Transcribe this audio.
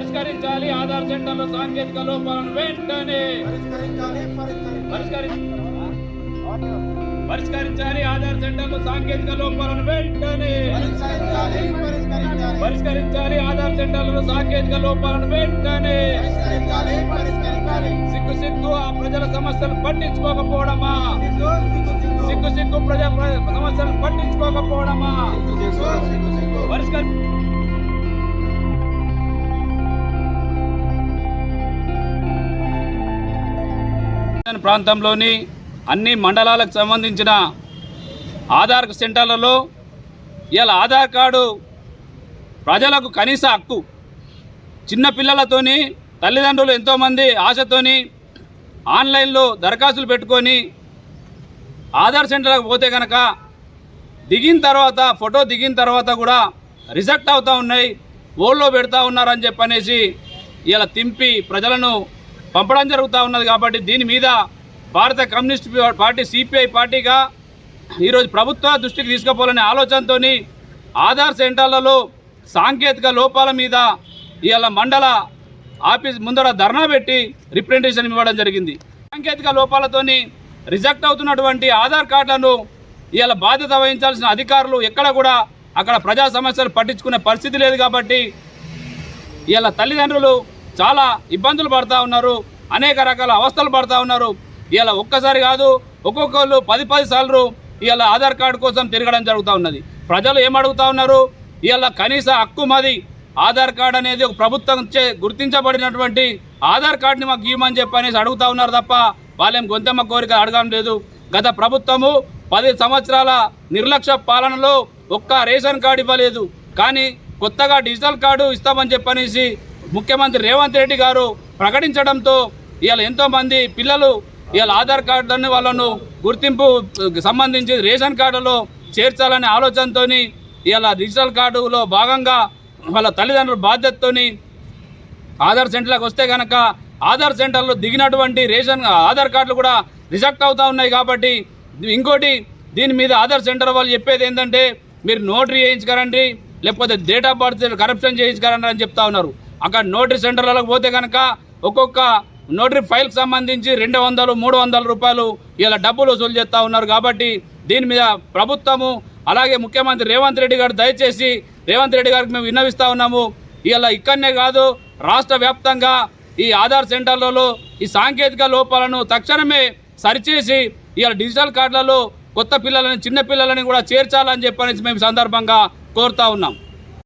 పరిష్కరించాలి ఆధార్ సెంటర్లో సాంకేతిక లోపాలను వెంటనే పరిష్కరించాలి ఆధార్ సెంటర్లో సాంకేతిక లోపాలను వెంటనే పరిష్కరించాలి ఆధార్ సెంటర్లో సాంకేతిక లోపాలను వెంటనే సిగ్గు ఆ ప్రజల సమస్యలు పట్టించుకోకపోవడమా సిగ్గు ప్రజల సమస్యలు పట్టించుకోకపోవడమా ప్రాంతంలోని అన్ని మండలాలకు సంబంధించిన ఆధార్ సెంటర్లలో ఇలా ఆధార్ కార్డు ప్రజలకు కనీస హక్కు. చిన్నపిల్లలతోని తల్లిదండ్రులు ఎంతోమంది ఆశతోని ఆన్లైన్లో దరఖాస్తులు పెట్టుకొని ఆధార్ సెంటర్లకు పోతే కనుక దిగిన తర్వాత ఫోటో దిగిన తర్వాత కూడా రిజెక్ట్ అవుతూ ఉన్నాయి, ఓల్లో పెడతా ఉన్నారని చెప్పనేసి ఇలా తింపి ప్రజలను పంపడం జరుగుతూ ఉన్నది. కాబట్టి దీని మీద భారత కమ్యూనిస్ట్ పార్టీ సిపిఐ పార్టీగా ఈరోజు ప్రభుత్వ దృష్టికి తీసుకుపోవాలనే ఆలోచనతో ఆధార్ సెంటర్లలో సాంకేతిక లోపాల మీద ఇవాళ మండల ఆఫీస్ ముందర ధర్నా పెట్టి రిప్రజెంటేషన్ ఇవ్వడం జరిగింది. సాంకేతిక లోపాలతోని రిజెక్ట్ అవుతున్నటువంటి ఆధార్ కార్డులను ఇవాళ బాధ్యత వహించాల్సిన అధికారులు ఎక్కడ కూడా అక్కడ ప్రజా సమస్యలు పట్టించుకునే పరిస్థితి లేదు. కాబట్టి ఇవాళ తల్లిదండ్రులు చాలా ఇబ్బందులు పడుతూ ఉన్నారు, అనేక రకాల అవస్థలు పడుతూ ఉన్నారు. ఇవాళ ఒక్కసారి కాదు, ఒక్కొక్కళ్ళు 10 సార్లు ఇవాళ ఆధార్ కార్డు కోసం తిరగడం జరుగుతూ ఉన్నది. ప్రజలు ఏమడుగుతూ ఉన్నారు? ఇవాళ కనీస హక్కు మాది ఆధార్ కార్డు అనేది ఒక ప్రభుత్వం గుర్తించబడినటువంటి ఆధార్ కార్డుని మాకు ఇవ్వమని చెప్పనేసి అడుగుతూ ఉన్నారు తప్ప వాళ్ళేం గొంతెమ్మ కోరిక అడగడం లేదు. గత ప్రభుత్వము 10 సంవత్సరాల నిర్లక్ష్య పాలనలో ఒక్క రేషన్ కార్డు ఇవ్వలేదు, కానీ కొత్తగా డిజిటల్ కార్డు ఇస్తామని చెప్పనేసి ముఖ్యమంత్రి రేవంత్ రెడ్డి గారు ప్రకటించడంతో ఇవాళ ఎంతోమంది పిల్లలు ఇవాళ ఆధార్ కార్డులను వాళ్ళను గుర్తింపు సంబంధించి రేషన్ కార్డులో చేర్చాలనే ఆలోచనతో ఇవాళ డిజిటల్ కార్డులో భాగంగా వాళ్ళ తల్లిదండ్రుల బాధ్యతతో ఆధార్ సెంటర్లకు వస్తే కనుక ఆధార్ సెంటర్లో దిగినటువంటి ఆధార్ కార్డులు కూడా రిజెక్ట్ అవుతూ ఉన్నాయి. కాబట్టి ఇంకోటి దీని మీద ఆధార్ సెంటర్ వాళ్ళు చెప్పేది ఏంటంటే మీరు నోటరీ చేయించుకరండి, లేకపోతే డేట్ ఆఫ్ బర్త్ కరప్షన్ చేయించుకరండి అని చెప్తా ఉన్నారు. అక్కడ నోటరీ సెంటర్లకు పోతే కనుక ఒక్కొక్క నోటరీ ఫైల్కి సంబంధించి 200-300 రూపాయలు ఇలా డబ్బులు వసూలు చేస్తూ ఉన్నారు. కాబట్టి దీని మీద ప్రభుత్వము అలాగే ముఖ్యమంత్రి రేవంత్ రెడ్డి గారు దయచేసి రేవంత్ రెడ్డి గారికి మేము విన్నవిస్తూ ఉన్నాము. ఇలా ఇక్కడనే కాదు, రాష్ట్ర వ్యాప్తంగా ఈ ఆధార్ సెంటర్లలో ఈ సాంకేతిక లోపాలను తక్షణమే సరిచేసి ఇలా డిజిటల్ కార్డులలో కొత్త పిల్లలని చిన్న పిల్లలని కూడా చేర్చాలని చెప్పనేసి మేము సందర్భంగా కోరుతా ఉన్నాం.